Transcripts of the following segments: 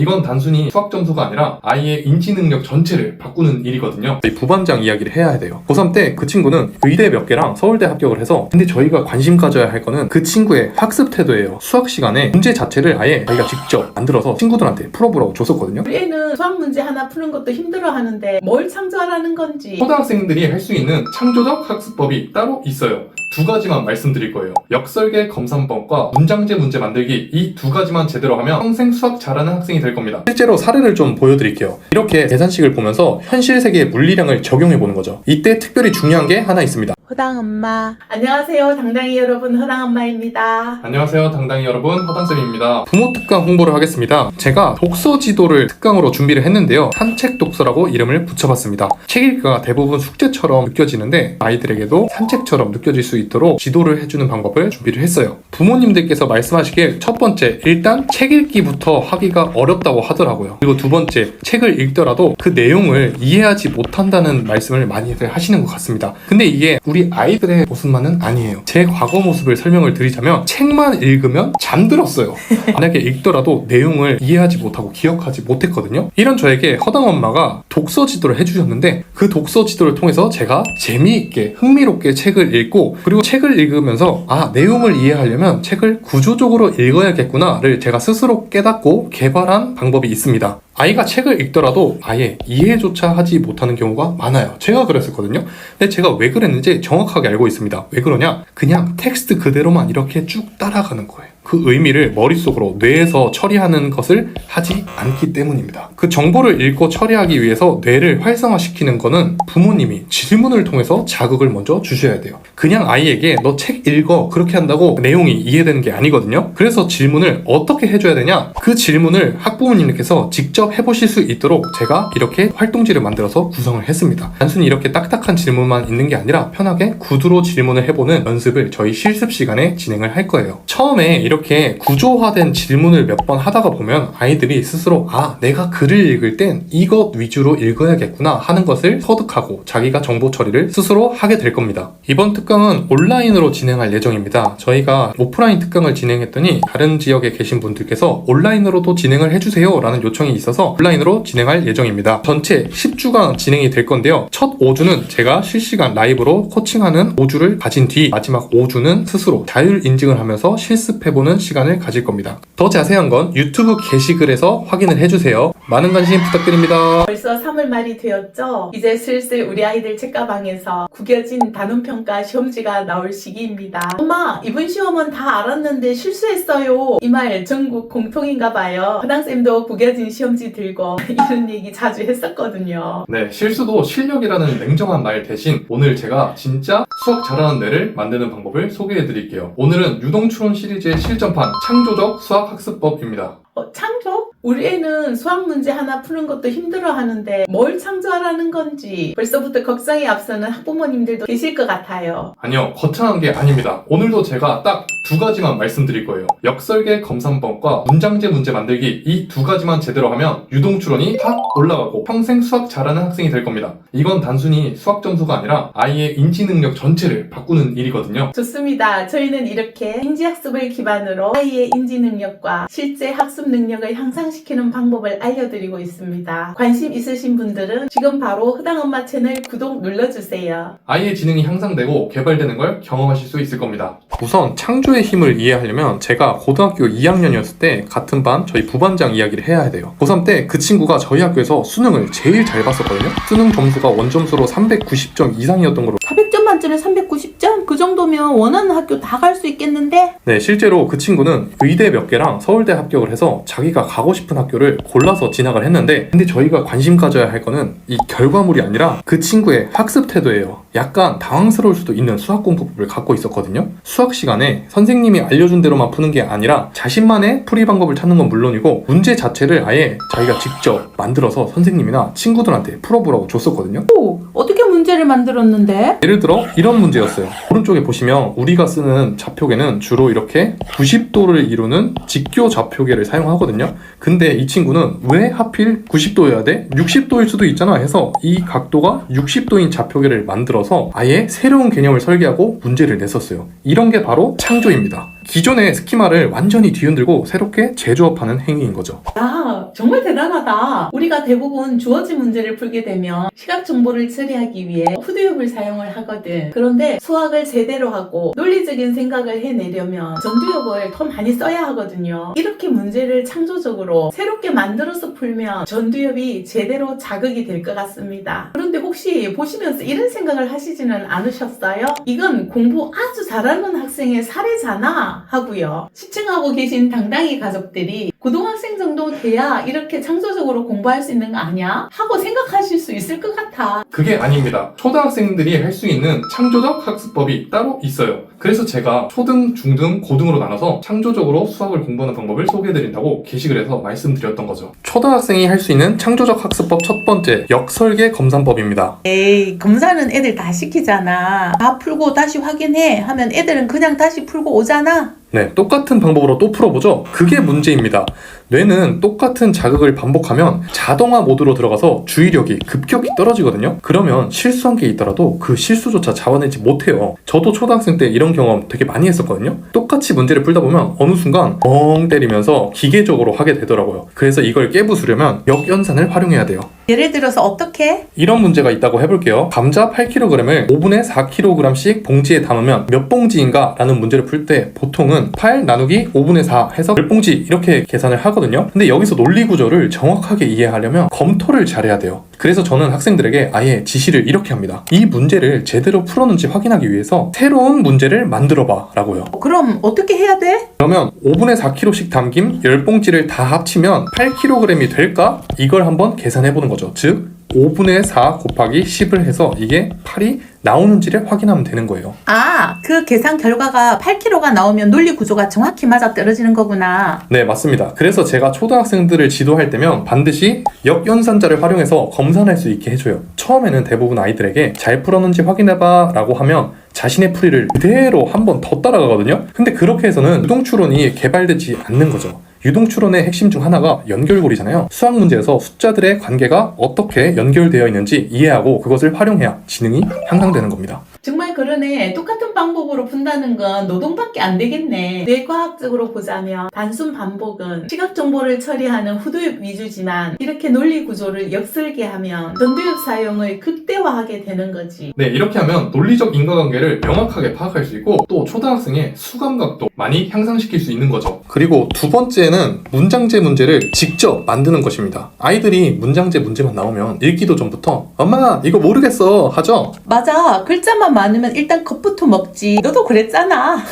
이건 단순히 수학 점수가 아니라 아이의 인지 능력 전체를 바꾸는 일이거든요. 저희 부반장 이야기를 해야 돼요. 고3 때 그 친구는 의대 몇 개랑 서울대 합격을 해서, 근데 저희가 관심 가져야 할 거는 그 친구의 학습 태도예요. 수학 시간에 문제 자체를 아예 자기가 직접 만들어서 친구들한테 풀어보라고 줬었거든요. 우리 애는 수학 문제 하나 푸는 것도 힘들어 하는데 뭘 창조하라는 건지. 초등학생들이 할 수 있는 창조적 학습법이 따로 있어요. 두 가지만 말씀드릴 거예요. 역설계 검산법과 문장제 문제 만들기, 이 두 가지만 제대로 하면 평생 수학 잘하는 학생이 될 겁니다. 실제로 사례를 좀 보여드릴게요. 이렇게 계산식을 보면서 현실 세계의 물리량을 적용해보는 거죠. 이때 특별히 중요한 게 하나 있습니다. 허당엄마. 안녕하세요, 당당이 여러분, 허당엄마입니다. 안녕하세요, 당당히 여러분, 허당쌤입니다. 부모 특강 홍보를 하겠습니다. 제가 독서 지도를 특강으로 준비를 했는데요. 산책 독서라고 이름을 붙여봤습니다. 책 읽기가 대부분 숙제처럼 느껴지는데 아이들에게도 산책처럼 느껴질 수 있도록 지도를 해주는 방법을 준비를 했어요. 부모님들께서 말씀하시길 첫 번째, 일단 책 읽기부터 하기가 어렵다고 하더라고요. 그리고 두 번째, 책을 읽더라도 그 내용을 이해하지 못한다는 말씀을 많이들 하시는 것 같습니다. 근데 이게 우리 아이들의 모습만은 아니에요. 제 과거 모습을 설명을 드리자면 책만 읽으면 잠들었어요. 만약에 읽더라도 내용을 이해하지 못하고 기억하지 못했거든요. 이런 저에게 허당엄마가 독서 지도를 해주셨는데, 그 독서 지도를 통해서 제가 재미있게 흥미롭게 책을 읽고, 그리고 책을 읽으면서 내용을 이해하려면 책을 구조적으로 읽어야겠구나를 제가 스스로 깨닫고 개발한 방법이 있습니다. 아이가 책을 읽더라도 아예 이해조차 하지 못하는 경우가 많아요. 제가 그랬었거든요. 근데 제가 왜 그랬는지 정확하게 알고 있습니다. 왜 그러냐? 그냥 텍스트 그대로만 이렇게 쭉 따라가는 거예요. 그 의미를 머릿속으로 뇌에서 처리하는 것을 하지 않기 때문입니다. 그 정보를 읽고 처리하기 위해서 뇌를 활성화시키는 거는 부모님이 질문을 통해서 자극을 먼저 주셔야 돼요. 그냥 아이에게 너 책 읽어 그렇게 한다고 내용이 이해되는 게 아니거든요. 그래서 질문을 어떻게 해줘야 되냐? 그 질문을 학부모님께서 직접 해보실 수 있도록 제가 이렇게 활동지를 만들어서 구성을 했습니다. 단순히 이렇게 딱딱한 질문만 있는 게 아니라 편하게 구두로 질문을 해보는 연습을 저희 실습 시간에 진행을 할 거예요. 처음에 이렇게 구조화된 질문을 몇 번 하다가 보면 아이들이 스스로 내가 글을 읽을 땐 이것 위주로 읽어야겠구나 하는 것을 터득하고 자기가 정보 처리를 스스로 하게 될 겁니다. 이번 특강은 온라인으로 진행할 예정입니다. 저희가 오프라인 특강을 진행했더니 다른 지역에 계신 분들께서 온라인으로도 진행을 해주세요 라는 요청이 있어서 온라인으로 진행할 예정입니다. 전체 10주간 진행이 될 건데요. 첫 5주는 제가 실시간 라이브로 코칭하는 5주를 가진 뒤 마지막 5주는 스스로 자율 인증을 하면서 실습해보는 시간을 가질 겁니다. 더 자세한 건 유튜브 게시글에서 확인을 해주세요. 많은 관심 부탁드립니다. 벌써 3월 말이 되었죠? 이제 슬슬 우리 아이들 책가방에서 구겨진 단원평가 시험지가 나올 시기입니다. 엄마, 이번 시험은 다 알았는데 실수했어요. 이 말 전국 공통인가 봐요. 허당쌤도 구겨진 시험지 들고 이런 얘기 자주 했었거든요. 네, 실수도 실력이라는 냉정한 말 대신 오늘 제가 진짜 수학 잘하는 뇌를 만드는 방법을 소개해드릴게요. 오늘은 유동추론 시리즈의 실전판 창조적 수학 학습법입니다. 창조? 우리 애는 수학 문제 하나 푸는 것도 힘들어 하는데 뭘 창조하라는 건지 벌써부터 걱정이 앞서는 학부모님들도 계실 것 같아요. 아니요, 거창한 게 아닙니다. 오늘도 제가 딱 두 가지만 말씀드릴 거예요. 역설계 검산법과 문장제 문제 만들기, 이 두 가지만 제대로 하면 유동추론이 확 올라가고 평생 수학 잘하는 학생이 될 겁니다. 이건 단순히 수학 점수가 아니라 아이의 인지 능력 전체를 바꾸는 일이거든요. 좋습니다. 저희는 이렇게 인지학습을 기반으로 아이의 인지 능력과 실제 학습 능력을 향상시키는 방법을 알려드리고 있습니다. 관심 있으신 분들은 지금 바로 허당엄마 채널 구독 눌러주세요. 아이의 지능이 향상되고 개발되는 걸 경험하실 수 있을 겁니다. 우선 창조의 힘을 이해하려면 제가 고등학교 2학년이었을 때 같은 반 저희 부반장 이야기를 해야 돼요. 고3 때 그 친구가 저희 학교에서 수능을 제일 잘 봤었거든요. 수능 점수가 원점수로 390점 이상이었던 걸로. 400점 만점에 390점? 그 정도면 원하는 학교 다 갈 수 있겠는데? 네, 실제로 그 친구는 의대 몇 개랑 서울대 합격을 해서 자기가 가고 싶은 학교를 골라서 진학을 했는데, 근데 저희가 관심 가져야 할 거는 이 결과물이 아니라 그 친구의 학습 태도예요. 약간 당황스러울 수도 있는 수학 공부법을 갖고 있었거든요. 수학 시간에 선생님이 알려준 대로만 푸는 게 아니라 자신만의 풀이 방법을 찾는 건 물론이고 문제 자체를 아예 자기가 직접 만들어서 선생님이나 친구들한테 풀어보라고 줬었거든요. 오, 어떻게 문제를 만들었는데? 예를 들어 이런 문제였어요. 오른쪽에 보시면 우리가 쓰는 좌표계는 주로 이렇게 90도를 이루는 직교 좌표계를 사용하거든요. 근데 이 친구는 왜 하필 90도여야 돼? 60도일 수도 있잖아 해서 이 각도가 60도인 좌표계를 만들어서 아예 새로운 개념을 설계하고 문제를 냈었어요. 이런 게 바로 창조입니다. 기존의 스키마를 완전히 뒤흔들고 새롭게 재조합하는 행위인 거죠. 아, 정말 대단하다. 우리가 대부분 주어진 문제를 풀게 되면 시각 정보를 처리하기 위해 후두엽을 사용을 하거든. 그런데 수학을 제대로 하고 논리적인 생각을 해내려면 전두엽을 더 많이 써야 하거든요. 이렇게 문제를 창조적으로 새롭게 만들어서 풀면 전두엽이 제대로 자극이 될 것 같습니다. 그런데 혹시 보시면서 이런 생각을 하시지는 않으셨어요? 이건 공부 아주 잘하는 학생의 사례잖아 하고요. 시청하고 계신 당당히 가족들이 고등학생 정도 돼야 이렇게 창조적으로 공부할 수 있는 거 아니야? 하고 생각하실 수 있을 것 같아. 그게 아닙니다. 초등학생들이 할 수 있는 창조적 학습법이 따로 있어요. 그래서 제가 초등, 중등, 고등으로 나눠서 창조적으로 수학을 공부하는 방법을 소개해드린다고 게시글에서 말씀드렸던 거죠. 초등학생이 할 수 있는 창조적 학습법 첫 번째, 역설계 검산법입니다. 에이, 검사는 애들 다 시키잖아. 다 풀고 다시 확인해 하면 애들은 그냥 다시 풀고 오잖아. 네, 똑같은 방법으로 또 풀어보죠. 그게 문제입니다. 뇌는 똑같은 자극을 반복하면 자동화 모드로 들어가서 주의력이 급격히 떨어지거든요. 그러면 실수한 게 있더라도 그 실수조차 잡아내지 못해요. 저도 초등학생 때 이런 경험 되게 많이 했었거든요. 똑같이 문제를 풀다 보면 어느 순간 뻥 때리면서 기계적으로 하게 되더라고요. 그래서 이걸 깨부수려면 역연산을 활용해야 돼요. 예를 들어서 어떻게? 이런 문제가 있다고 해볼게요. 감자 8kg을 5분의 4kg씩 봉지에 담으면 몇 봉지인가? 라는 문제를 풀 때 보통은 8 나누기 5분의 4 해서 10봉지 이렇게 계산을 하거든요. 근데 여기서 논리 구조를 정확하게 이해하려면 검토를 잘해야 돼요. 그래서 저는 학생들에게 아예 지시를 이렇게 합니다. 이 문제를 제대로 풀었는지 확인하기 위해서 새로운 문제를 만들어봐 라고요. 그럼 어떻게 해야 돼? 그러면 5분의 4kg씩 담긴 10봉지를 다 합치면 8kg이 될까? 이걸 한번 계산해보는 거죠. 즉 5분의 4 곱하기 10을 해서 이게 8이 나오는지를 확인하면 되는 거예요. 아, 그 계산 결과가 8kg가 나오면 논리 구조가 정확히 맞아 떨어지는 거구나. 네, 맞습니다. 그래서 제가 초등학생들을 지도할 때면 반드시 역연산자를 활용해서 검산할 수 있게 해줘요. 처음에는 대부분 아이들에게 잘 풀었는지 확인해봐 라고 하면 자신의 풀이를 그대로 한 번 더 따라가거든요. 근데 그렇게 해서는 유동추론이 개발되지 않는 거죠. 유동추론의 핵심 중 하나가 연결고리잖아요. 수학 문제에서 숫자들의 관계가 어떻게 연결되어 있는지 이해하고 그것을 활용해야 지능이 향상되는 겁니다. 정말 그러네. 똑같은 방법으로 푼다는 건 노동밖에 안 되겠네. 뇌과학적으로 보자면 단순 반복은 시각 정보를 처리하는 후두엽 위주지만 이렇게 논리 구조를 역설계하면 전두엽 사용을 극대화하게 되는 거지. 네, 이렇게 하면 논리적 인과관계를 명확하게 파악할 수 있고 또 초등학생의 수감각도 많이 향상시킬 수 있는 거죠. 그리고 두 번째는 문장제 문제를 직접 만드는 것입니다. 아이들이 문장제 문제만 나오면 읽기도 전부터 엄마 이거 모르겠어 하죠? 맞아. 글자만 많으면 일단 겁부터 먹지. 너도 그랬잖아.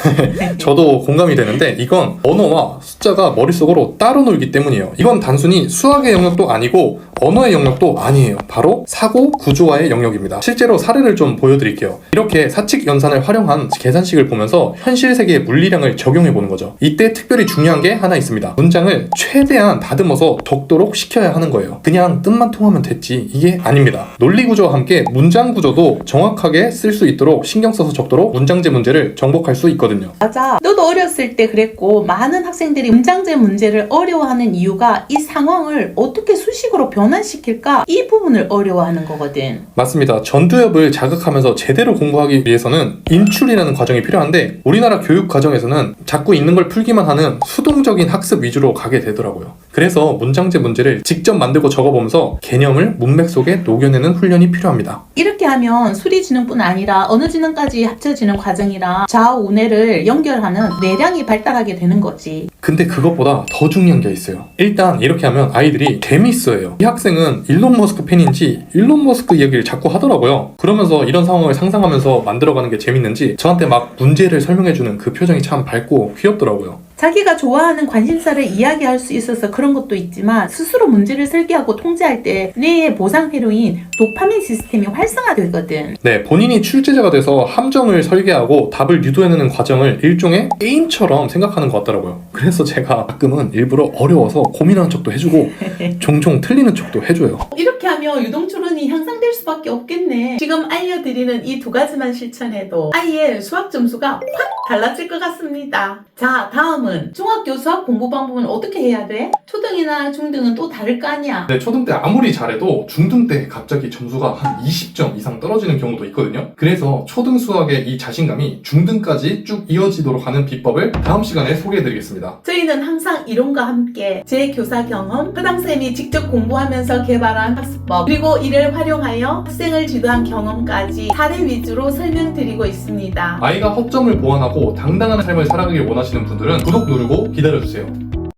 저도 공감이 되는데 이건 언어와 숫자가 머릿속으로 따로 놀기 때문이에요. 이건 단순히 수학의 영역도 아니고 언어의 영역도 아니에요. 바로 사고 구조화의 영역입니다. 실제로 사례를 좀 보여드릴게요. 이렇게 사칙 연산을 활용한 계산식을 보면서 현실 세계의 물리량을 적용해 보는 거죠. 이때 특별히 중요한 게 하나 있습니다. 문장을 최대한 다듬어서 적도록 시켜야 하는 거예요. 그냥 뜻만 통하면 됐지 이게 아닙니다. 논리 구조와 함께 문장 구조도 정확하게 쓸 수 있도록 신경 써서 적도록 문장제 문제를 정복할 수 있거든요. 맞아. 너도 어렸을 때 그랬고 많은 학생들이 문장제 문제를 어려워하는 이유가 이 상황을 어떻게 수식으로 변환시킬까? 이 부분을 어려워하는 거거든. 맞습니다. 전두엽을 자극하면서 제대로 공부하기 위해서는 인출이라는 과정이 필요한데 우리나라 교육 과정에서는 자꾸 있는 걸 풀기만 하는 수동적인 학습 위주로 가게 되더라고요. 그래서 문장제 문제를 직접 만들고 적어보면서 개념을 문맥 속에 녹여내는 훈련이 필요합니다. 이렇게 하면 수리지능뿐 아니라 언어지능까지 합쳐지는 과정이라 좌우우뇌를 연결하는 뇌량이 발달하게 되는 거지. 근데 그것보다 더 중요한 게 있어요. 일단 이렇게 하면 아이들이 재미있어해요. 이 학생은 일론 머스크 팬인지 일론 머스크 이야기를 자꾸 하더라고요. 그러면서 이런 상황을 상상하면서 만들어가는 게 재밌는지 저한테 막 문제를 설명해주는 그 표정이 참 밝고 귀엽더라고요. 자기가 좋아하는 관심사를 이야기할 수 있어서 그런 것도 있지만 스스로 문제를 설계하고 통제할 때 뇌의 보상 회로인 도파민 시스템이 활성화되거든. 네, 본인이 출제자가 돼서 함정을 설계하고 답을 유도해내는 과정을 일종의 게임처럼 생각하는 것 같더라고요. 그래서 제가 가끔은 일부러 어려워서 고민하는 척도 해주고 종종 틀리는 척도 해줘요. 이렇게 하면 유동추론이 향상될 수밖에 없겠네. 지금 알려드리는 이 두 가지만 실천해도 아이의 수학 점수가 확 달라질 것 같습니다. 자, 다음은 그러면 중학교 수학 공부 방법은 어떻게 해야 돼? 초등이나 중등은 또 다를 거 아니야? 네, 초등 때 아무리 잘해도 중등 때 갑자기 점수가 한 20점 이상 떨어지는 경우도 있거든요. 그래서 초등 수학의 이 자신감이 중등까지 쭉 이어지도록 하는 비법을 다음 시간에 소개해드리겠습니다. 저희는 항상 이론과 함께 제 교사 경험, 허당쌤이 직접 공부하면서 개발한 학습법, 그리고 이를 활용하여 학생을 지도한 경험까지 사례 위주로 설명드리고 있습니다. 아이가 허점을 보완하고 당당한 삶을 살아가길 원하시는 분들은 구독 누르고 기다려주세요.